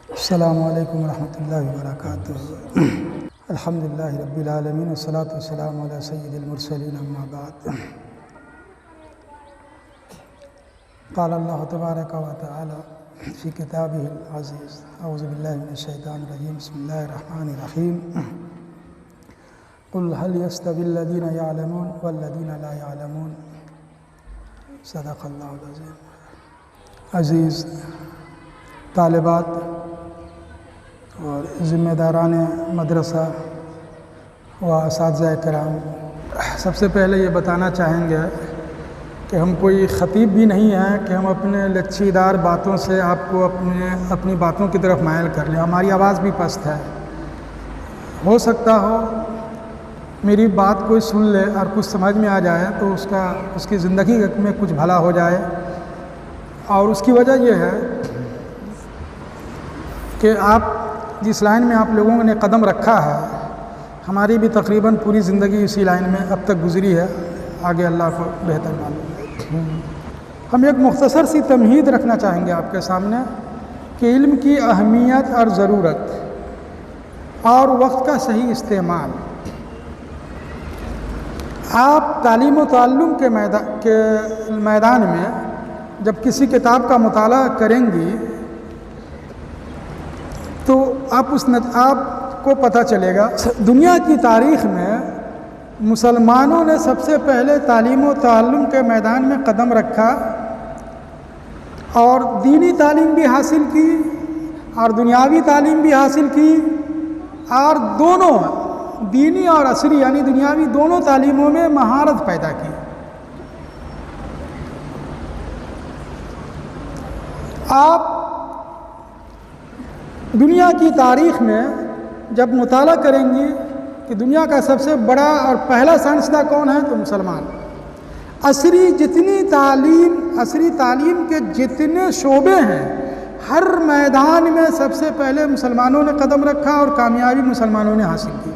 अस्सलामु अलैकुम रहमतुल्लाहि व बरकातुहू। अल्हम्दुलिल्लाहि रब्बिल आलमीन वस्सलातु वस्सलामु अला सय्यिदिल मुरसलीन अम्मा बाद। क़ाल अल्लाहु तबारक व तआला फ़ी किताबिहिल अज़ीज़ अऊज़ु बिल्लाहि मिनश शैतानिर रजीम बिस्मिल्लाहिर रहमानिर रहीम। क़ुल हल यस्तविल लज़ीना यअलमून वल्लज़ीना ला यअलमून सदक़ल्लाहुल अज़ीम। अज़ीज़ तालिबात और ज़िम्मेदारान मदरसा व असातिज़ा कराम, सबसे पहले ये बताना चाहेंगे कि हम कोई ख़तीब भी नहीं हैं कि हम अपने लच्छीदार बातों से आपको अपनी बातों की तरफ मायल कर लें। हमारी आवाज़ भी पस्त है। हो सकता हो मेरी बात कोई सुन ले और कुछ समझ में आ जाए तो उसकी ज़िंदगी में कुछ भला हो जाए। और उसकी वजह यह है कि आप जिस लाइन में आप लोगों ने कदम रखा है, हमारी भी तकरीबन पूरी ज़िंदगी इसी लाइन में अब तक गुज़री है। आगे अल्लाह को बेहतर मालूम है। हम एक मुख्तसर सी तमहीद रखना चाहेंगे आपके सामने कि इल्म की अहमियत और ज़रूरत और वक्त का सही इस्तेमाल। आप तालीम व ताल्लुम के मैदान में जब किसी किताब का मुताला करेंगी तो आपको पता चलेगा दुनिया की तारीख़ में मुसलमानों ने सबसे पहले तालीम व ताल्लुम के मैदान में कदम रखा और दीनी तालीम भी हासिल की और दुनियावी तालीम भी हासिल की, और दोनों दीनी और असरी यानी दुनियावी दोनों तालीमों में महारत पैदा की। आप दुनिया की तारीख़ में जब मुताला करेंगी कि दुनिया का सबसे बड़ा और पहला साइंसदां कौन है तो मुसलमान। असरी तालीम के जितने शोबे हैं हर मैदान में सबसे पहले मुसलमानों ने कदम रखा और कामयाबी मुसलमानों ने हासिल की।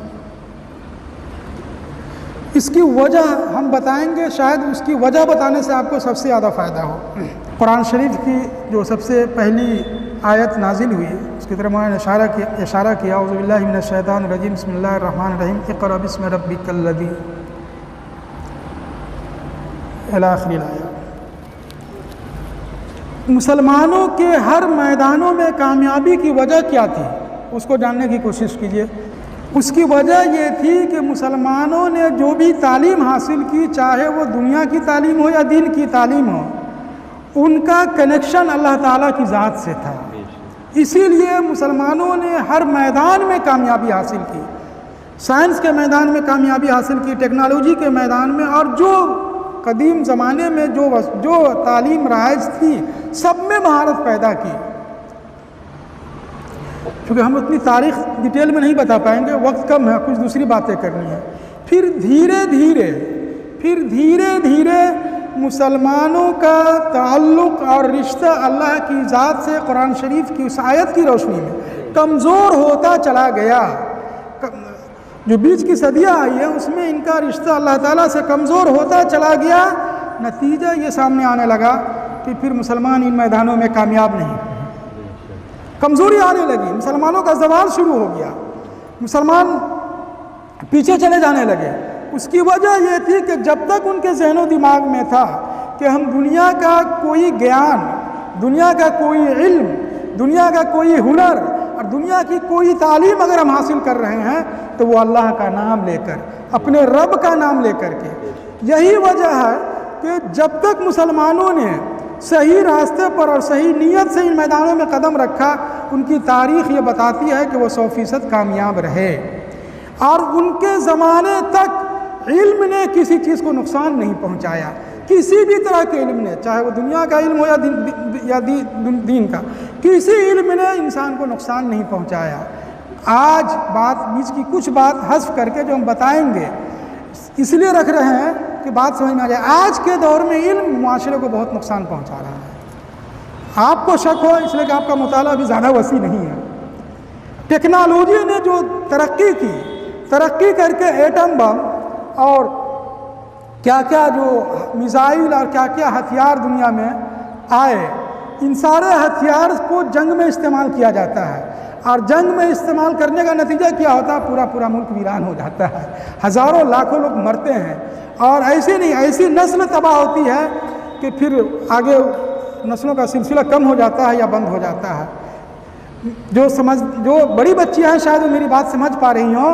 इसकी वजह हम बताएंगे, शायद उसकी वजह बताने से आपको सबसे ज़्यादा फ़ायदा हो। कुरान शरीफ की जो सबसे पहली आयत नाजिल हुई उसकी तरफ मैंने इशारा किया औज़ु बिल्लाहि मिनश शैतानिर रजीम बिस्मिल्लाहिर रहमानिर रहीम इक़रा बिस्मि रब्बिकल लज़ी इला आखिरिल आया। मुसलमानों के हर मैदानों में कामयाबी की वजह क्या थी उसको जानने की कोशिश कीजिए। उसकी वजह ये थी कि मुसलमानों ने जो भी तालीम हासिल की, चाहे वो दुनिया की तालीम हो या दीन की तालीम हो, उनका कनेक्शन अल्लाह ताला की ज़ात से था। इसीलिए मुसलमानों ने हर मैदान में कामयाबी हासिल की। साइंस के मैदान में कामयाबी हासिल की, टेक्नोलॉजी के मैदान में, और जो कदीम ज़माने में जो तालीम राइज थी सब में महारत पैदा की। क्योंकि हम अपनी तारीख़ डिटेल में नहीं बता पाएंगे, वक्त कम है, कुछ दूसरी बातें करनी है। फिर धीरे धीरे मुसलमानों का ताल्लुक़ और रिश्ता अल्लाह की ज़ात से कुरान शरीफ की उस आयत की रोशनी में कमज़ोर होता चला गया। जो बीच की सदियाँ आई है उसमें इनका रिश्ता अल्लाह ताला से कमज़ोर होता चला गया। नतीजा ये सामने आने लगा कि फिर मुसलमान इन मैदानों में कामयाब नहीं, कमज़ोरी आने लगी, मुसलमानों का ज़वाल शुरू हो गया, मुसलमान पीछे चले जाने लगे। उसकी वजह यह थी कि जब तक उनके ज़हनो दिमाग में था कि हम दुनिया का कोई ज्ञान, दुनिया का कोई इल्म, दुनिया का कोई हुनर और दुनिया की कोई तालीम अगर हम हासिल कर रहे हैं तो वो अल्लाह का नाम लेकर, अपने रब का नाम लेकर के। यही वजह है कि जब तक मुसलमानों ने सही रास्ते पर और सही नीयत से इन मैदानों में कदम रखा, उनकी तारीख़ ये बताती है कि वो 100% कामयाब रहे। और उनके ज़माने तक इल्म ने किसी चीज़ को नुकसान नहीं पहुंचाया, किसी भी तरह के इल्म ने, चाहे वो दुनिया का इल्म हो या दीन का, किसी इल्म ने इंसान को नुकसान नहीं पहुंचाया। आज बीच की कुछ बात हज़्फ़ करके जो हम बताएंगे इसलिए रख रहे हैं कि बात समझ में आ जाए। आज के दौर में इल्म माशरे को बहुत नुकसान पहुंचा रहा है। आपको शक हो इसलिए कि आपका मुताला अभी ज़्यादा वसी नहीं है। टेक्नोलॉजी ने जो तरक्की करके एटम बम और क्या क्या जो मिसाइल और क्या क्या हथियार दुनिया में आए, इन सारे हथियार को जंग में इस्तेमाल किया जाता है, और जंग में इस्तेमाल करने का नतीजा क्या होता है? पूरा पूरा मुल्क वीरान हो जाता है, हज़ारों लाखों लोग मरते हैं। और ऐसे नहीं, ऐसी नस्ल तबाह होती है कि फिर आगे नस्लों का सिलसिला कम हो जाता है या बंद हो जाता है। जो बड़ी बच्चियाँ हैं शायद वो मेरी बात समझ पा रही हों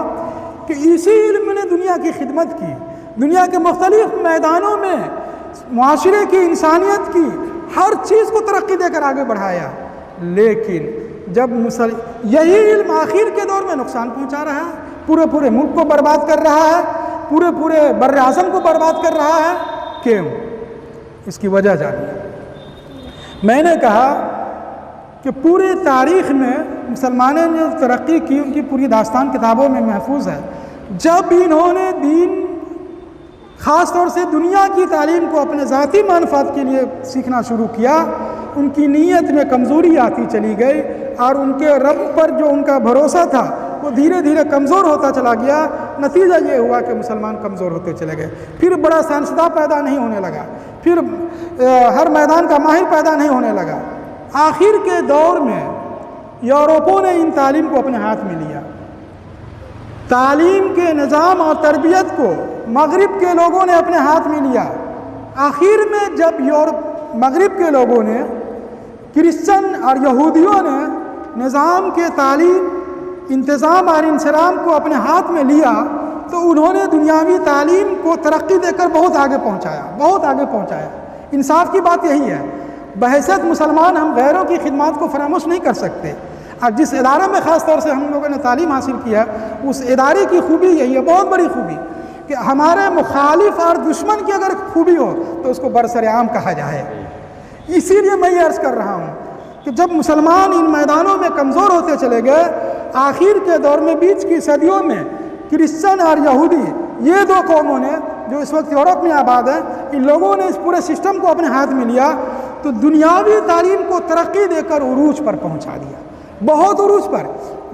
कि इसी इल्म ने दुनिया की खिदमत की, दुनिया के मुख्तलिफ मैदानों में माशरे की, इंसानियत की हर चीज़ को तरक्की देकर आगे बढ़ाया। लेकिन जब यही इल्म आखिर के दौर में नुकसान पहुंचा रहा है, पूरे पूरे मुल्क को बर्बाद कर रहा है, पूरे पूरे बर्र आज़म को बर्बाद कर रहा है। क्यों? इसकी वजह जानिए। मैंने कहा कि पूरी तारीख़ में मुसलमानों ने तरक्की की, उनकी पूरी दास्तान किताबों में महफूज है। जब इन्होंने दीन, ख़ास तौर से दुनिया की तालीम को अपने ज़ाती मानफात के लिए सीखना शुरू किया, उनकी नीयत में कमज़ोरी आती चली गई और उनके रब पर जो उनका भरोसा था वो धीरे धीरे कमज़ोर होता चला गया। नतीजा ये हुआ कि मुसलमान कमज़ोर होते चले गए। फिर बड़ा साइंसदान पैदा नहीं होने लगा, फिर हर मैदान का माहिर पैदा नहीं होने लगा। आखिर के दौर में यूरोपों ने इन तालीम को अपने हाथ में लिया। तालीम के निज़ाम और तरबियत को मगरिब के लोगों ने अपने हाथ में लिया। आखिर में जब मगरिब के लोगों ने, क्रिश्चन और यहूदियों ने निज़ाम के तालीम, इंतज़ाम और इंसराम को अपने हाथ में लिया, तो उन्होंने दुनियावी तालीम को तरक्की देकर बहुत आगे पहुँचाया, बहुत आगे पहुँचाया। इंसाफ की बात यही है। बहैसियत मुसलमान हम गैरों की खिदमत को फरामोश नहीं कर सकते। अब जिस इदारे में ख़ास तौर से हम लोगों ने तालीम हासिल किया, उस इदारे की खूबी यही है, बहुत बड़ी खूबी, कि हमारे मुखालिफ और दुश्मन की अगर खूबी हो तो उसको बरसरेआम कहा जाए। इसीलिए मैं ये अर्ज़ कर रहा हूँ कि जब मुसलमान इन मैदानों में कमज़ोर होते चले गए, आखिर के दौर में, बीच की सदियों में, क्रिश्चन और यहूदी, ये दो कौमों ने जो इस वक्त यूरोप में आबाद है, इन लोगों ने इस पूरे सिस्टम को अपने हाथ में लिया, तो दुनियावी तालीम को तरक्की देकर उरूज पर पहुँचा दिया, बहुत उरूज पर।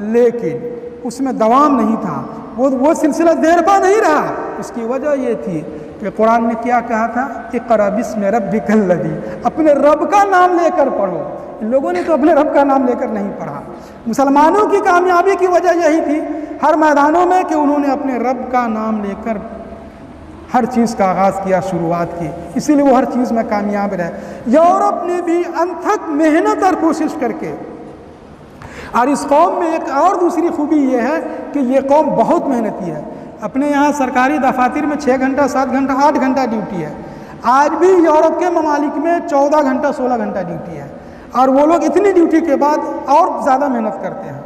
लेकिन उसमें दवाम नहीं था, वो सिलसिला देरपा नहीं रहा। उसकी वजह ये थी कि कुरान ने क्या कहा था? इक़रा बिस्मि रब्बिकल लज़ी, अपने रब का नाम लेकर पढ़ो। इन लोगों ने तो अपने रब का नाम लेकर नहीं पढ़ा। मुसलमानों की कामयाबी की वजह यही थी हर मैदानों में कि उन्होंने अपने रब का नाम लेकर हर चीज़ का आगाज़ किया, शुरुआत की, इसीलिए वो हर चीज़ में कामयाब रहे। यूरोप ने भी अनथक मेहनत और कोशिश करके, और इस कौम में एक और दूसरी खूबी ये है कि ये कौम बहुत मेहनती है। अपने यहाँ सरकारी दफातर में 6 घंटा, 7 घंटा, 8 घंटा ड्यूटी है। आज भी यूरोप के ममालिक में 14 घंटा, 16 घंटा ड्यूटी है, और वो लोग इतनी ड्यूटी के बाद और ज़्यादा मेहनत करते हैं।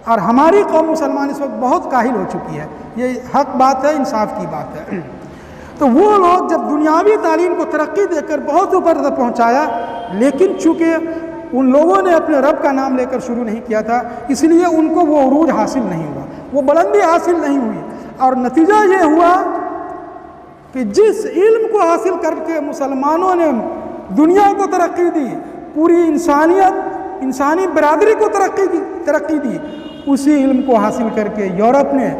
और हमारी कौम मुसलमान इस वक्त बहुत काहिल हो चुकी है। ये हक बात है, इंसाफ की बात है। तो वो लोग जब दुनियावी तालीम को तरक्की देकर बहुत ऊपर तक पहुँचाया, लेकिन चूँकि उन लोगों ने अपने रब का नाम लेकर शुरू नहीं किया था, इसलिए उनको वो उरूज हासिल नहीं हुआ, वो बुलंदी हासिल नहीं हुई। और नतीजा ये हुआ कि जिस इल्म को हासिल करके मुसलमानों ने दुनिया को तरक्की दी, पूरी इंसानियत, इंसानी बरादरी को तरक्की दी, उसी इल्म को हासिल करके यूरोप ने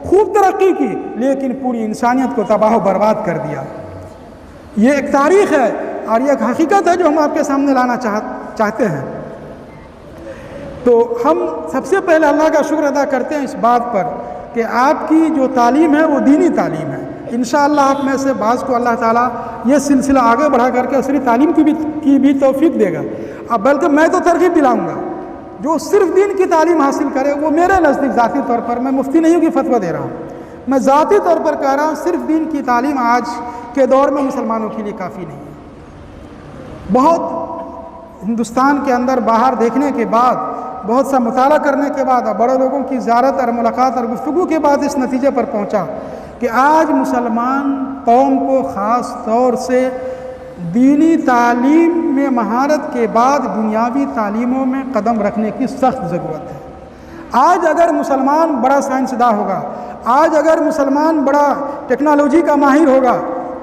खूब तरक्की की, लेकिन पूरी इंसानियत को तबाह बर्बाद कर दिया। ये एक तारीख़ है और ये एक हकीकत है जो हम आपके सामने लाना चाहते हैं। तो हम सबसे पहले अल्लाह का शुक्र अदा करते हैं इस बात पर कि आपकी जो तालीम है वो दीनी तालीम है। इंशाअल्लाह आप में से बाज़ को अल्लाह ताला ये सिलसिला आगे बढ़ा करके असली तालीम की भी तौफीक देगा। अब बल्कि मैं तो तरगीब दिलाऊँगा, जो सिर्फ दीन की तालीम हासिल करे, वो मेरे नज़दीक ज़ाती तौर पर, मैं मुफ्ती नहीं हूँ कि फतवा दे रहा हूँ, मैं ज़ाती तौर पर कह रहा हूँ, सिर्फ दीन की तालीम आज के दौर में मुसलमानों के लिए काफ़ी नहीं है। बहुत हिंदुस्तान के अंदर बाहर देखने के बाद, बहुत सा मुताला करने के बाद, बड़े लोगों की ज़ियारत और मुलाकात और गुफ्तगू के बाद इस नतीजे पर पहुँचा कि आज मुसलमान कौम को ख़ास तौर से दीनी तालीम में महारत के बाद दुनियावी तालीमों में कदम रखने की सख्त ज़रूरत है। आज अगर मुसलमान बड़ा साइंसदान होगा, आज अगर मुसलमान बड़ा टेक्नोलॉजी का माहिर होगा,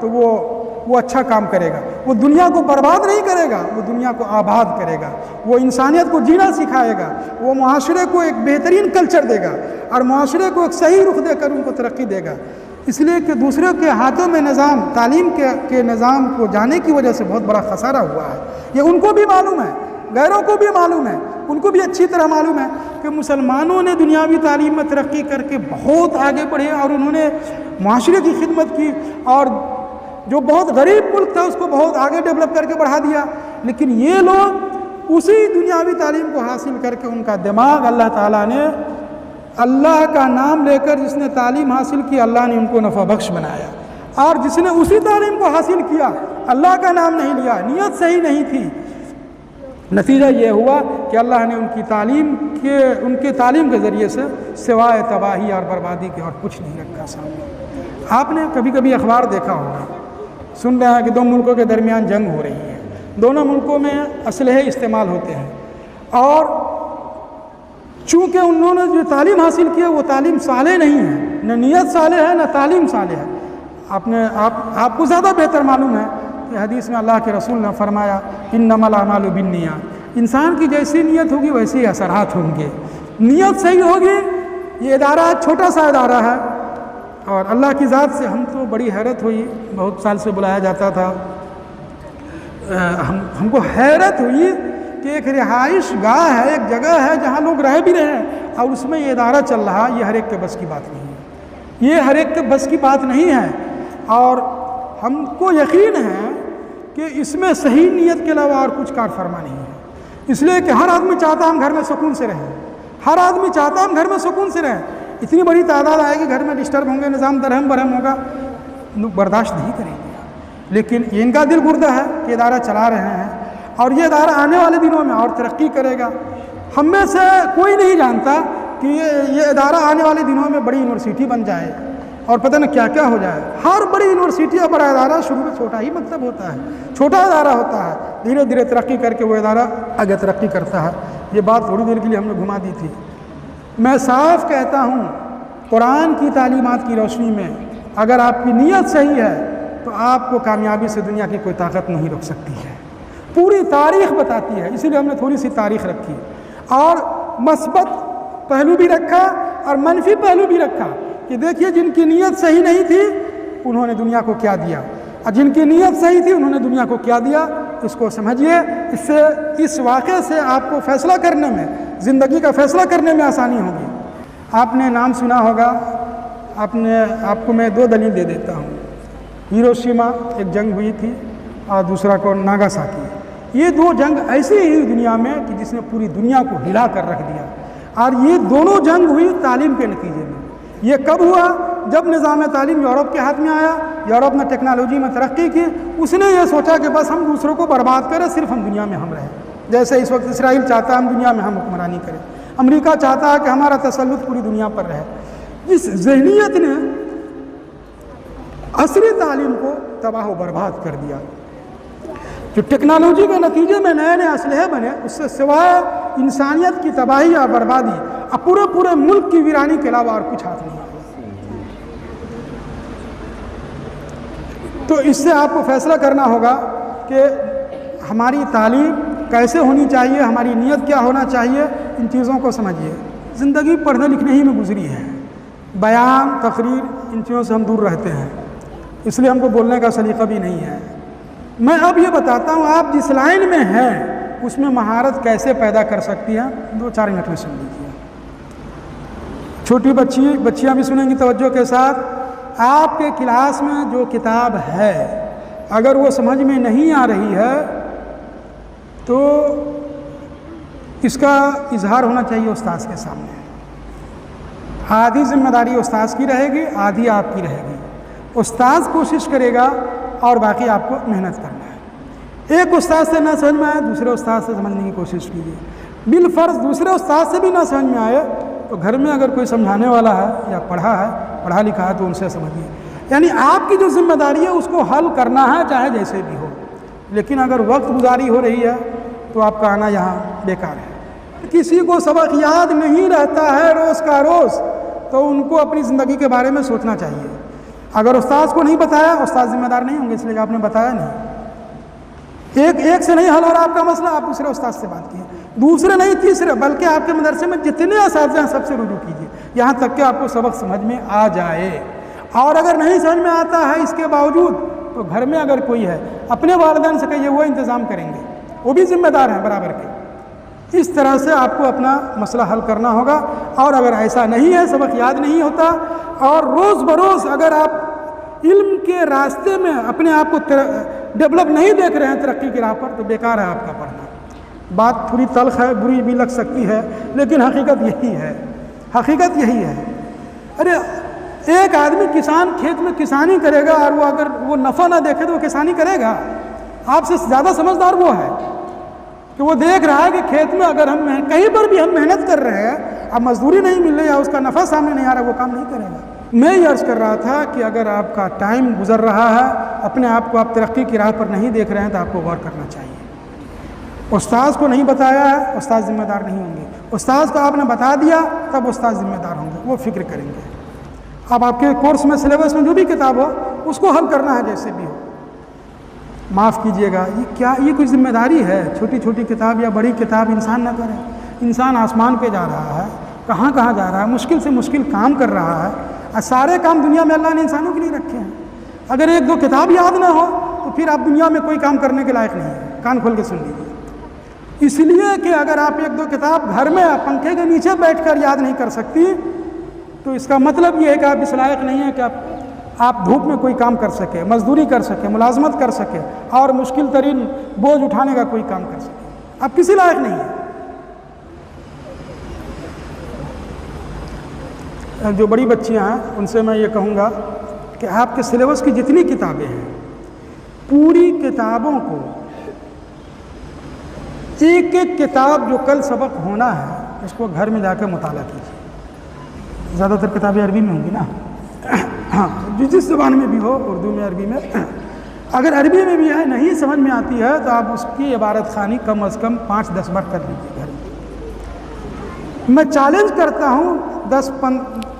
तो वो अच्छा काम करेगा। वो दुनिया को बर्बाद नहीं करेगा, वो दुनिया को आबाद करेगा, वो इंसानियत को जीना सिखाएगा, वो मुआशरे को एक बेहतरीन कल्चर देगा और मुआशरे को एक सही रुख देकर उनको तरक्की देगा। इसलिए कि दूसरों के हाथों में निज़ाम, तालीम के निज़ाम को जाने की वजह से बहुत बड़ा खसारा हुआ है, ये उनको भी मालूम है। गैरों को भी मालूम है, उनको भी अच्छी तरह मालूम है कि मुसलमानों ने दुनियावी तालीम में तरक्की करके बहुत आगे बढ़े और उन्होंने माशरे की खिदमत की और जो बहुत गरीब मुल्क था उसको बहुत आगे डेवलप करके बढ़ा दिया। लेकिन ये लोग उसी दुनियावी तालीम को हासिल करके उनका दिमाग अल्लाह ताला ने, अल्लाह का नाम लेकर जिसने तालीम हासिल की अल्लाह ने उनको नफ़ा बख्श बनाया, और जिसने उसी तालीम को हासिल किया अल्लाह का नाम नहीं लिया, नीयत सही नहीं थी, नतीजा ये हुआ कि अल्लाह ने उनके तालीम के ज़रिए से सिवाय तबाही और बर्बादी के और कुछ नहीं रखा सामने। आपने कभी कभी अखबार देखा होगा, सुन रहे हैं कि दो मुल्कों के दरमियान जंग हो रही है, दोनों मुल्कों में असलहे इस्तेमाल होते हैं, और चूँकि उन्होंने जो तालीम हासिल की है वो तालीम साले नहीं है, न नीयत साले है न तालीम साले है। आपको ज़्यादा बेहतर मालूम है कि हदीस में अल्लाह के रसूल ने फरमाया इन्नमल अमालु बिन्नियात, इंसान की जैसी नीयत होगी वैसे ही असरात होंगे। नीयत सही होगी। ये इदारा छोटा सा इदारा है और अल्लाह की ज़ात से हम तो बड़ी हैरत हुई, बहुत साल से बुलाया जाता था, हमको हैरत हुई कि एक रिहाइश गाह है, एक जगह है जहाँ लोग रह भी रहे हैं और उसमें ये इदारा चल रहा। ये हर एक के बस की बात नहीं है, ये हर एक के बस की बात नहीं है। और हमको यकीन है कि इसमें सही नीयत के अलावा और कुछ कार फरमा नहीं है, इसलिए कि हर आदमी चाहता हम घर में सुकून से रहें, हर आदमी चाहता हम घर में सुकून से रहें। इतनी बड़ी तादाद आएगी, घर में डिस्टर्ब होंगे, निज़ाम दरहम बरहम होगा, लोग बर्दाश्त नहीं करेंगे। लेकिन इनका दिल गुर्दा है कि इदारा चला रहे हैं और ये इदारा आने वाले दिनों में और तरक्की करेगा। हम में से कोई नहीं जानता कि ये इदारा आने वाले दिनों में बड़ी यूनिवर्सिटी बन जाए और पता न क्या क्या हो जाए। हर बड़ी यूनिवर्सिटी या बड़ा इदारा शुरू में छोटा ही मकतब होता है, छोटा इदारा होता है, धीरे धीरे तरक्की करके वो इदारा आगे तरक्की करता है। ये बात थोड़ी देर के लिए हमने घुमा दी थी। मैं साफ कहता हूँ, कुरान की तालीमात की रोशनी में अगर आपकी नीयत सही है तो आपको कामयाबी से दुनिया की कोई ताकत नहीं रोक सकती है। पूरी तारीख़ बताती है, इसीलिए हमने थोड़ी सी तारीख़ रखी और मस्बत पहलू भी रखा और मनफी पहलू भी रखा कि देखिए जिनकी नीयत सही नहीं थी उन्होंने दुनिया को क्या दिया और जिनकी नीयत सही थी उन्होंने दुनिया को क्या दिया। इसको समझिए, इससे इस वाक़े से आपको फ़ैसला करने में, ज़िंदगी का फ़ैसला करने में आसानी होगी। आपने नाम सुना होगा, आपको मैं दो दलील दे देता हूँ। हिरोशिमा एक जंग हुई थी और दूसरा को नागासाकी। ये दो जंग ऐसी ही दुनिया में कि जिसने पूरी दुनिया को हिला कर रख दिया, और ये दोनों जंग हुई तालीम के नतीजे में। ये कब हुआ? जब निज़ाम तालीम यूरोप के हाथ में आया, यूरोप ने टेक्नोलॉजी में तरक्की की, उसने ये सोचा कि बस हम दूसरों को बर्बाद करें, सिर्फ हम दुनिया में हम रहें। जैसे इस वक्त इसराइल चाहता है हम दुनिया में हम हुक्मरानी करें, अमेरिका चाहता है कि हमारा तसल्लुत पूरी दुनिया पर रहे। इस ज़हनियत ने असली तालीम को तबाह व बर्बाद कर दिया। जो टेक्नोलॉजी के नतीजे में नए नए असलहे बने, उससे सिवाय इंसानियत की तबाही और बर्बादी और पूरे मुल्क की वीरानी के अलावा और कुछ हाथ नहीं आया। तो इससे आपको फैसला करना होगा कि हमारी तालीम कैसे होनी चाहिए, हमारी नीयत क्या होना चाहिए। इन चीज़ों को समझिए। ज़िंदगी पढ़ने लिखने ही में गुजरी है, बयान तकरीर इन चीज़ों से हम दूर रहते हैं, इसलिए हमको बोलने का सलीका भी नहीं है। मैं अब ये बताता हूँ आप जिस लाइन में हैं उसमें महारत कैसे पैदा कर सकती है। 2-4 मिनट में सुन लीजिए। छोटी बच्चियाँ भी सुनेंगी तवज्जो के साथ। आपके क्लास में जो किताब है अगर वो समझ में नहीं आ रही है तो इसका इजहार होना चाहिए उस्ताद के सामने। आधी जिम्मेदारी उस्ताद की रहेगी, आधी आपकी रहेगी। उस्ताद कोशिश करेगा और बाकी आपको मेहनत करना है। एक उस्ताद से ना समझ में आए दूसरे उस्ताद से समझने की कोशिश कीजिए। बिलफर्ज दूसरे उस्ताद से भी ना समझ में आए तो घर में अगर कोई समझाने वाला है या पढ़ा लिखा है तो उनसे समझिए। यानी आपकी जो जिम्मेदारी है उसको हल करना है, चाहे जैसे भी हो। लेकिन अगर वक्त गुजारी हो रही है तो आपका आना यहाँ बेकार है। किसी को सबक याद नहीं रहता है रोज़ का रोज़, तो उनको अपनी ज़िंदगी के बारे में सोचना चाहिए। अगर उस्ताद को नहीं बताया, उस्ताद जिम्मेदार नहीं होंगे, इसलिए आपने बताया नहीं। एक से नहीं हल हो रहा आपका मसला, आप दूसरे उस्ताद से बात कीजिए, दूसरे नहीं तीसरे, बल्कि आपके मदरसे में जितने असातिज़ा हैं सबसे रुजू कीजिए, यहाँ तक कि आपको सबक समझ में आ जाए। और अगर नहीं समझ में आता है इसके बावजूद तो घर में अगर कोई है अपने वालिदैन से कहिए, वो इंतज़ाम करेंगे, वो भी जिम्मेदार हैं बराबर के। इस तरह से आपको अपना मसला हल करना होगा। और अगर ऐसा नहीं है, सबक याद नहीं होता और रोज़ बरोज़ अगर आप इल्म के रास्ते में अपने आप को डेवलप नहीं देख रहे हैं तरक्की की राह पर, तो बेकार है आपका पढ़ना। बात थोड़ी तल्ख है, बुरी भी लग सकती है, लेकिन हकीकत यही है, हकीकत यही है। अरे एक आदमी किसान खेत में किसानी करेगा और वो अगर वो नफ़ा ना देखे तो वो किसानी करेगा? आपसे ज़्यादा समझदार वो है कि वो देख रहा है कि खेत में अगर हम कहीं पर भी हम मेहनत कर रहे हैं, अब मजदूरी नहीं मिल रही या उसका नफ़ा सामने नहीं आ रहा, वो काम नहीं करेगा। मैं ये अर्ज़ कर रहा था कि अगर आपका टाइम गुजर रहा है, अपने आप को आप तरक्की की राह पर नहीं देख रहे हैं, तो आपको गौर करना चाहिए। उस्ताद को नहीं बताया है, उस्ताद ज़िम्मेदार नहीं होंगे। उस्ताद को आपने बता दिया, तब उस्ताद ज़िम्मेदार होंगे, वो फ़िक्र करेंगे। अब आपके कोर्स में, सिलेबस में जो भी किताब हो, उसको हल करना है जैसे भी हो। माफ़ कीजिएगा, ये क्या, ये कोई जिम्मेदारी है? छोटी छोटी किताब या बड़ी किताब इंसान ना करे। इंसान आसमान पे जा रहा है, कहाँ कहाँ जा रहा है, मुश्किल से मुश्किल काम कर रहा है, और सारे काम दुनिया में अल्लाह ने इंसानों के लिए रखे हैं। अगर एक दो किताब याद ना हो तो फिर आप दुनिया में कोई काम करने के लायक नहीं है। कान खोल के सुन लीजिए। इसलिए कि अगर आप एक दो किताब घर में पंखे के नीचे बैठकर याद नहीं कर सकती, तो इसका मतलब ये है कि आप इस लायक नहीं है कि आप धूप में कोई काम कर सके, मजदूरी कर सके, मुलाजमत कर सके और मुश्किल तरीन बोझ उठाने का कोई काम कर सके। आप किसी लायक नहीं है। जो बड़ी बच्चियां हैं उनसे मैं ये कहूँगा कि आपके सिलेबस की जितनी किताबें हैं, पूरी किताबों को एक एक किताब जो कल सबक होना है उसको घर में जाकर मुताला कीजिए। ज़्यादातर किताबें अरबी में होंगी ना, हाँ, जिस ज़बान में भी हो, उर्दू में, अरबी में। अगर अरबी में भी है, नहीं समझ में आती है, तो आप उसकी इबारत खानी कम अज़ कम 5-10 बार कर लीजिए घर में। मैं चैलेंज करता हूँ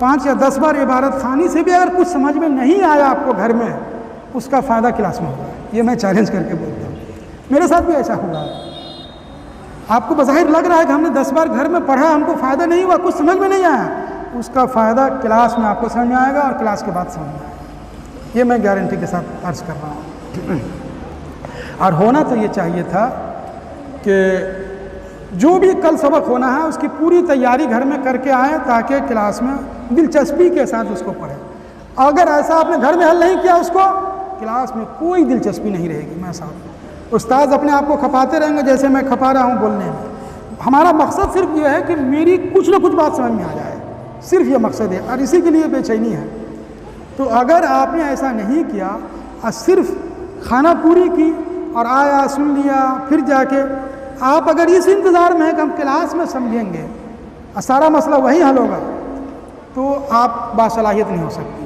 5 या 10 बार इबारत खानी से भी अगर कुछ समझ में नहीं आया आपको घर में, उसका फ़ायदा क्लास में होगा। ये मैं चैलेंज करके बोलता हूँ, मेरे साथ भी ऐसा हुआ है। आपको बज़ाहिर लग रहा है कि हमने 10 बार घर में पढ़ा, हमको फ़ायदा नहीं हुआ, कुछ समझ में नहीं आया, उसका फ़ायदा क्लास में आपको समझ में आएगा और क्लास के बाद समझ में आएगा। ये मैं गारंटी के साथ अर्ज़ कर रहा हूँ। और होना तो ये चाहिए था कि जो भी कल सबक होना है उसकी पूरी तैयारी घर में करके आएँ, ताकि क्लास में दिलचस्पी के साथ उसको पढ़ें। अगर ऐसा आपने घर में हल नहीं किया, उसको क्लास में कोई दिलचस्पी नहीं रहेगी। मैं साहब, उस्ताद अपने आप को खपाते रहेंगे जैसे मैं खपा रहा हूँ बोलने में। हमारा मकसद सिर्फ ये है कि मेरी कुछ ना कुछ बात समझ में आ जाए, सिर्फ ये मकसद है, और इसी के लिए बेचैनी है। तो अगर आपने ऐसा नहीं किया और सिर्फ खाना पूरी की और आया, सुन लिया, फिर जाके आप अगर इस इंतज़ार में है कि हम क्लास में समझेंगे और सारा मसला वहीं हल होगा, तो आप बासलाहियत नहीं हो सकती।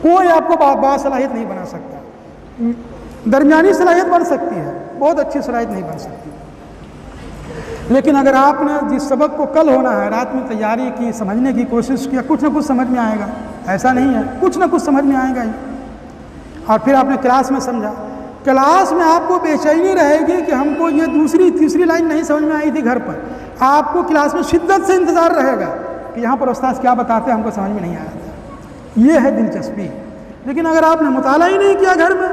कोई आपको बासलाहियत नहीं बना सकता। दरमियानी सलाहियत बन सकती है, बहुत अच्छी सलाहियत नहीं बन सकती। लेकिन अगर आपने जिस सबक को कल होना है, रात में तैयारी की, समझने की कोशिश किया, कुछ ना कुछ समझ में आएगा। ऐसा नहीं है, कुछ ना कुछ समझ में आएगा ही। और फिर आपने क्लास में समझा, क्लास में आपको बेचैनी रहेगी कि हमको ये दूसरी तीसरी लाइन नहीं समझ में आई थी घर पर। आपको क्लास में शिद्दत से इंतज़ार रहेगा कि यहाँ पर उस्ताद क्या बताते हैं, हमको समझ में नहीं आया था। ये है दिलचस्पी। लेकिन अगर आपने मुताला ही नहीं किया घर में,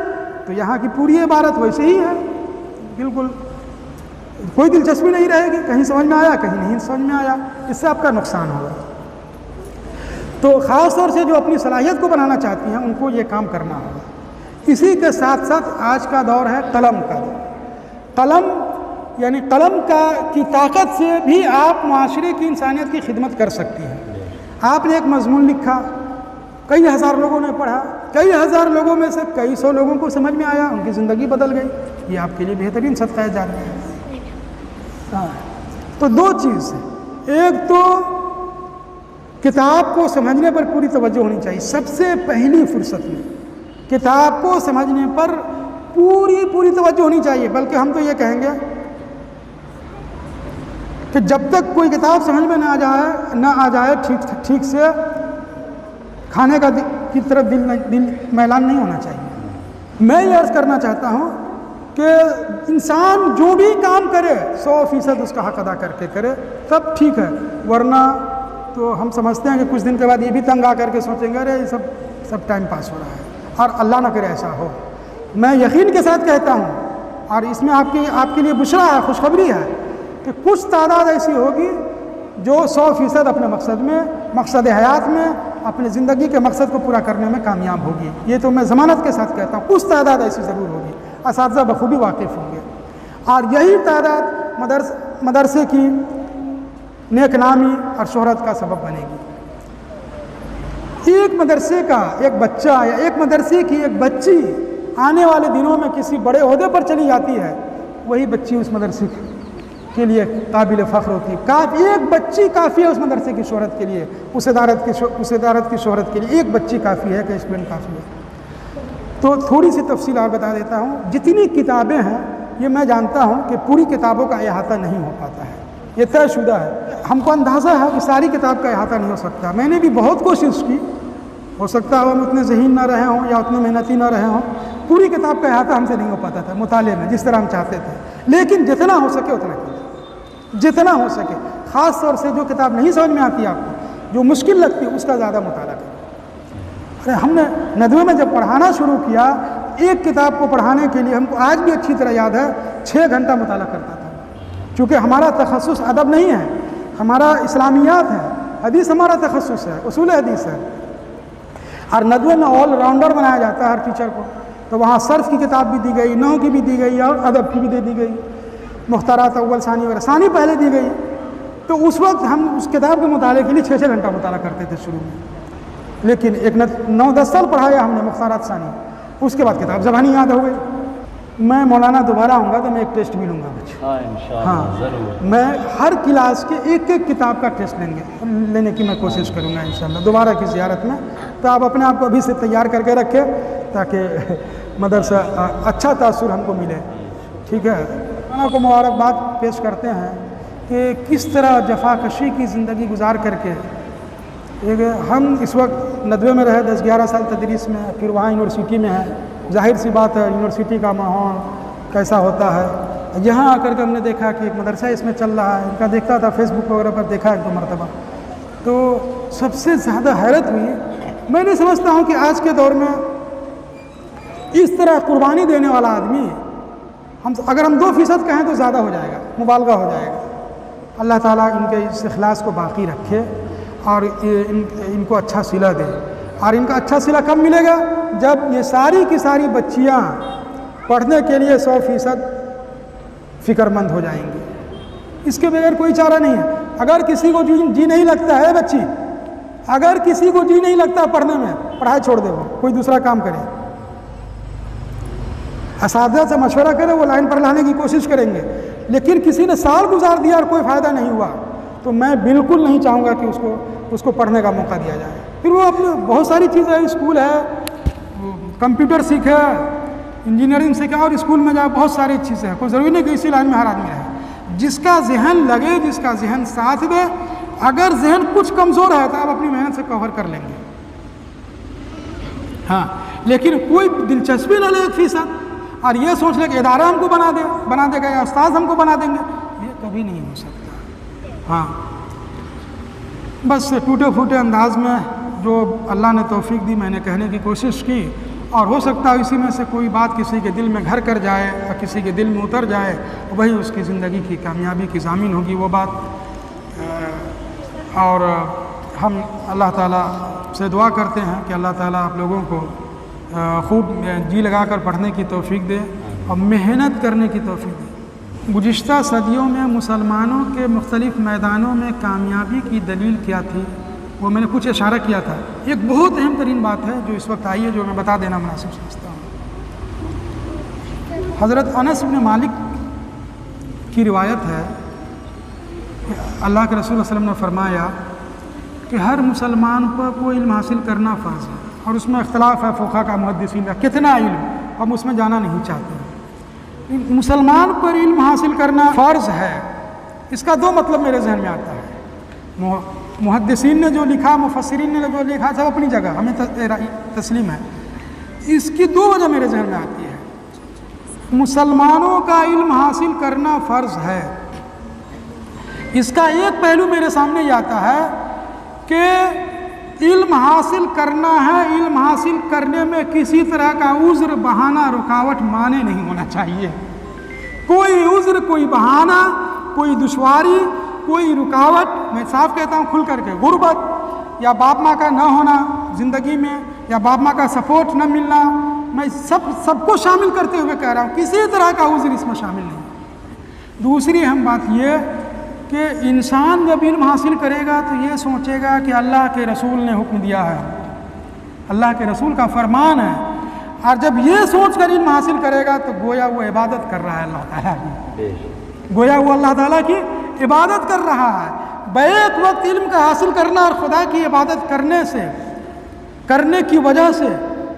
तो यहाँ की पूरी इबारत वैसे ही है, बिल्कुल कोई दिलचस्पी नहीं रहेगी। कहीं समझ में आया, कहीं नहीं समझ में आया, इससे आपका नुकसान होगा। तो ख़ास तौर से जो अपनी सलाहियत को बनाना चाहती हैं, उनको ये काम करना होगा। इसी के साथ साथ आज का दौर है कलम का दौर। कलम यानी कलम की ताकत से भी आप माशरे की, इंसानियत की खिदमत कर सकती हैं। आपने एक मजमून लिखा, कई हज़ार लोगों ने पढ़ा, कई हज़ार लोगों में से कई सौ लोगों को समझ में आया, उनकी ज़िंदगी बदल गई। ये आपके लिए बेहतरीन सदका जा रहा है। हाँ, तो दो चीज़ है। एक तो किताब को समझने पर पूरी तवज्जो होनी चाहिए। सबसे पहली फुर्सत में किताब को समझने पर पूरी तवज्जो होनी चाहिए। बल्कि हम तो ये कहेंगे कि जब तक कोई किताब समझ में ना आ जाए ठीक से, खाने का की तरफ दिल मैलान नहीं होना चाहिए। मैं ये अर्ज़ करना चाहता हूँ कि इंसान जो भी काम करे 100% उसका हक़ अदा करके करे, तब ठीक है। वरना तो हम समझते हैं कि कुछ दिन के बाद ये भी तंग आ करके सोचेंगे, अरे ये सब टाइम पास हो रहा है, और अल्लाह ना करे ऐसा हो। मैं यकीन के साथ कहता हूँ, और इसमें आपके लिए बुशरा है, खुशखबरी है कि कुछ तादाद ऐसी होगी जो 100% अपने मकसद हयात में, अपने ज़िंदगी के मकसद को पूरा करने में कामयाब होगी। ये तो मैं ज़मानत के साथ कहता हूँ, कुछ तादाद ऐसी ज़रूर होगी, असातिज़ा बखूबी वाकिफ़ होंगे। और यही तादाद मदरसे की नेकनामी और शोहरत का सबब बनेगी। एक मदरसे का एक बच्चा या एक मदरसे की एक बच्ची आने वाले दिनों में किसी बड़े ओहदे पर चली जाती है, वही बच्ची उस मदरसे के लिए काबिल फ़ख्र होती है। एक बच्ची काफ़ी है उस मदरसे की शोहरत के लिए, उस इदारत की शोहरत के लिए एक बच्ची काफ़ी है कि स्टूडेंट काफ़ी है। तो थोड़ी सी तफसील और बता देता हूँ। जितनी किताबें हैं ये मैं जानता हूँ कि पूरी किताबों का अहाता नहीं हो पाता है, ये तयशुदा है। हमको अंदाज़ा है कि सारी किताब का अहाता नहीं हो सकता। मैंने भी बहुत कोशिश की, हो सकता है हम उतने ज़हीन ना रहे हों या उतने मेहनती ना रहे हों, पूरी किताब का अहाता हमसे नहीं हो पाता था मुताले में जिस तरह हम चाहते थे। लेकिन जितना हो सके उतना कीजिए, जितना हो सके। ख़ास तौर से जो किताब नहीं समझ में आती आपको, जो मुश्किल लगती है, उसका ज़्यादा मुताला करें। अरे हमने नदवे में जब पढ़ाना शुरू किया, एक किताब को पढ़ाने के लिए हमको आज भी अच्छी तरह याद है 6 घंटा मुताला करता था। चूँकि हमारा तखस्सुस अदब नहीं है, हमारा इस्लामियात है, हदीस हमारा तखस्सुस है, उसूल हदीस है। और नदवे में ऑल राउंडर बनाया जाता है हर टीचर को, तो वहाँ सर्फ की किताब भी दी गई, नहू की भी दी गई और अदब की भी दे दी गई, मुख्तरात अव्वल सानी वगैरह, सानी पहले दी गई। तो उस वक्त हम उस किताब के मुताले के लिए 6-6 घंटा मुताला करते थे शुरू में। लेकिन एक 9-10 साल पढ़ाया हमने मुख्तरात सानी, उसके बाद किताब ज़बानी याद हो गई। मैं मौलाना दोबारा आऊँगा तो मैं एक टेस्ट भी लूँगा बच्चे। हाँ ज़रूर, मैं हर क्लास के एक किताब का टेस्ट लेने की मैं कोशिश करूँगा इंशाअल्लाह दोबारा की ज़ियारत में। तो आप अपने आप को अभी से तैयार करके रखें ताकि मदरसा अच्छा तासुर हमको मिले। ठीक है, आपको मुबारकबाद पेश करते हैं कि किस तरह जफाकशी की ज़िंदगी गुजार करके हम इस वक्त नदवे में रहे 10-11 साल तदरीस में, फिर वहाँ यूनिवर्सिटी में है। जाहिर सी बात है यूनिवर्सिटी का माहौल कैसा होता है। यहाँ आकर के हमने देखा कि एक मदरसा इसमें चल रहा है, इनका देखता था फेसबुक वगैरह पर, देखा 1-2 मरतबा, तो सबसे ज़्यादा हैरत हुई। मैं नहीं समझता हूँ कि आज के दौर में इस तरह कुर्बानी देने वाला आदमी, अगर हम 2% कहें तो ज़्यादा हो जाएगा, मुबालगा हो जाएगा। अल्लाह ताला इनके इस इखलास को बाकी रखे और इनको अच्छा सिला दे। और इनका अच्छा सिला कब मिलेगा? जब ये सारी की सारी बच्चियाँ पढ़ने के लिए 100% फ़िक्रमंद हो जाएंगी। इसके बगैर कोई चारा नहीं है। अगर किसी को जी नहीं लगता है बच्ची, अगर किसी को जी नहीं लगता पढ़ने में, पढ़ाई छोड़ दे, वो कोई दूसरा काम करे, असातिज़ा से मशवरा करे, वो लाइन पर लाने की कोशिश करेंगे। लेकिन किसी ने साल गुजार दिया और कोई फ़ायदा नहीं हुआ, तो मैं बिल्कुल नहीं चाहूँगा कि उसको पढ़ने का मौका दिया जाए। फिर वो अपने बहुत सारी चीज़ें, स्कूल है, कंप्यूटर सीखे, इंजीनियरिंग सीखे और स्कूल में जाए, बहुत सारी चीज़ें हैं। कोई ज़रूरी नहीं कि इसी लाइन में हर आदमी रहे। जिसका जहन लगे, जिसका जहन साथ दे, अगर जहन कुछ कमज़ोर है तो आप अपनी मेहनत से कवर कर लेंगे। हाँ, लेकिन कोई दिलचस्पी न ले 1% और ये सोच ले कि इदारा हमको बना देगा या उस्ताद हमको बना देंगे, ये कभी नहीं हो सकता। हाँ, बस टूटे फूटे अंदाज में जो अल्लाह ने तौफीक दी मैंने कहने की कोशिश की, और हो सकता है इसी में से कोई बात किसी के दिल में घर कर जाए या किसी के दिल में उतर जाए, वही उसकी ज़िंदगी की कामयाबी की ज़ामीन होगी वो बात। और हम अल्लाह ताला से दुआ करते हैं कि अल्लाह ताला आप लोगों को खूब जी लगा कर पढ़ने की तौफीक दे और मेहनत करने की तौफीक दे। गुज़िश्ता सदियों में मुसलमानों के मुख्तलिफ़ मैदानों में कामयाबी की दलील क्या थी, वो मैंने कुछ इशारा किया था। एक बहुत अहम तरीन बात है जो इस वक्त आई है, जो मैं बता देना मुनासिब समझता हूँ। हज़रत अनस इब्न मालिक की रिवायत है, अल्लाह के रसूल सल्लल्लाहु अलैहि वसल्लम ने फरमाया कि हर मुसलमान को इल्म हासिल करना फ़र्ज़ है, और उसमें इख्तलाफ है फ़ुक़हा का, मुहद्दिसीन का, कितना इल्म, हम उसमें जाना नहीं चाहते। मुसलमान पर इल्म हासिल करना फ़र्ज़ है, इसका 2 मतलब मेरे जहन में आता है। मुहद्दिसीन ने जो लिखा, मुफस्सिरीन ने जो लिखा, सब अपनी जगह, हमें तस्लीम है। इसकी 2 वजह मेरे जहन में आती है। मुसलमानों का इल्म हासिल करना फ़र्ज़ है, इसका एक पहलू मेरे सामने ये आता है कि इल्म हासिल करना है, इल्म हासिल करने में किसी तरह का उज़्र, बहाना, रुकावट, माने नहीं होना चाहिए। कोई उज़्र, कोई बहाना, कोई दुश्वारी, कोई रुकावट, मैं साफ कहता हूँ खुल करके, गुर्बत या बाप माँ का ना होना ज़िंदगी में, या बाप माँ का सपोर्ट न मिलना, मैं सबको शामिल करते हुए कह रहा हूँ, किसी तरह का उज़्र इसमें शामिल नहीं। दूसरी अहम बात यह कि इंसान जब इल्म हासिल करेगा तो ये सोचेगा कि अल्लाह के रसूल ने हुक्म दिया है, अल्लाह के रसूल का फरमान है, और जब ये सोच कर इल्म हासिल करेगा तो गोया वो इबादत कर रहा है अल्लाह ताला की, गोया वो अल्लाह ताला की इबादत कर रहा है। बैक वक्त इल्म का हासिल करना और खुदा की इबादत करने की वजह से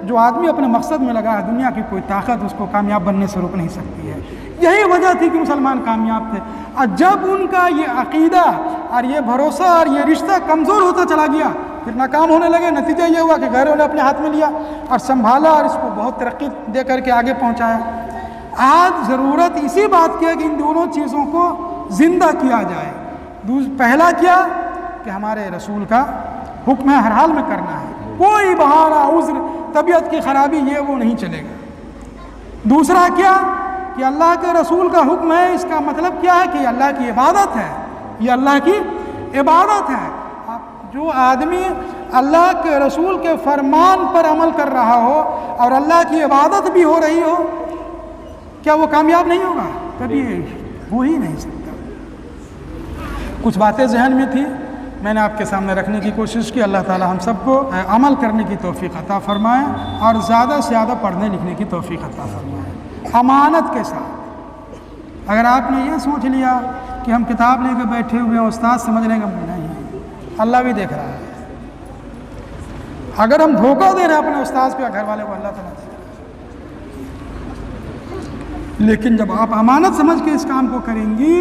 जो आदमी अपने मकसद में लगा है, दुनिया की कोई ताकत उसको कामयाब बनने से रोक नहीं सकती है। यही वजह थी कि मुसलमान कामयाब थे। और जब उनका ये अकीदा और ये भरोसा और ये रिश्ता कमज़ोर होता चला गया, फिर नाकाम होने लगे। नतीजा ये हुआ कि घरों ने अपने हाथ में लिया और संभाला और इसको बहुत तरक्की दे करके आगे पहुँचाया। आज ज़रूरत इसी बात की है कि इन दोनों चीज़ों को ज़िंदा किया जाए। पहला क्या कि हमारे रसूल का हुक्म है, हर हाल में करना है, कोई बहाना, उज़्र, तबीयत की ख़राबी ये वो नहीं चलेगा। दूसरा क्या कि अल्लाह के रसूल का हुक्म है, इसका मतलब क्या है कि अल्लाह की इबादत है, ये अल्लाह की इबादत है। जो आदमी अल्लाह के रसूल के फरमान पर अमल कर रहा हो और अल्लाह की इबादत भी हो रही हो, क्या वो कामयाब नहीं होगा? कभी हो ही नहीं सकता। कुछ बातें जहन में थी, मैंने आपके सामने रखने की कोशिश की। अल्लाह ताला हम सबको अमल करने की तौफीक अता फरमाए और ज़्यादा से ज़्यादा पढ़ने लिखने की तौफीक अता फरमाए अमानत के साथ। अगर आपने ये सोच लिया कि हम किताब लेकर बैठे हुए हैं, उस्ताद समझ लेंगे, नहीं, अल्लाह भी देख रहा है। अगर हम धोखा दे रहे हैं अपने उस्ताद पे, घर वाले को, अल्लाह ताला देख रहा है। लेकिन जब आप अमानत समझ के इस काम को करेंगी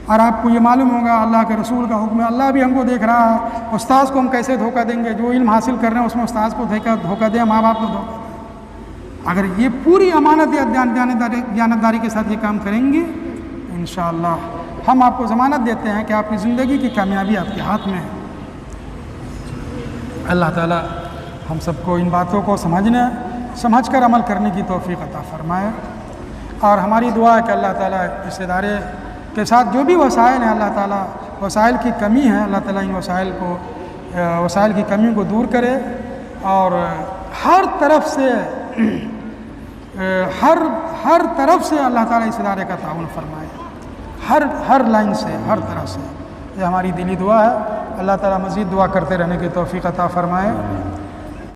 और आपको ये मालूम होगा अल्लाह के रसूल का हुक्म है, अल्लाह भी हमको देख रहा है, उस्ताद को हम कैसे धोखा देंगे? जो इल्म हासिल कर रहे हैं उसमें उस्ताद को धोखा दें, माँ बाप को धोखा दें। अगर ये पूरी अमानत या दयानतदारी के साथ ये काम करेंगे, इंशाअल्लाह हम आपको ज़मानत देते हैं कि आपकी ज़िंदगी की कामयाबी आपके हाथ में है। अल्लाह ताला हम सबको इन बातों को समझ कर अमल करने की तौफीक अता फरमाए। और हमारी दुआ है कि अल्लाह ताला इस इदारे के साथ जो भी वसाइल हैं, अल्लाह ताला वसाइल की कमी है, अल्लाह ताला इन वसाइल की कमी को दूर करे और हर तरफ से अल्लाह ताला इस इदारे का ताउन फरमाए, हर लाइन से, हर तरफ से। ये हमारी दिली दुआ है। अल्लाह ताला मज़ीद दुआ करते रहने की तौफीक अता फरमाए।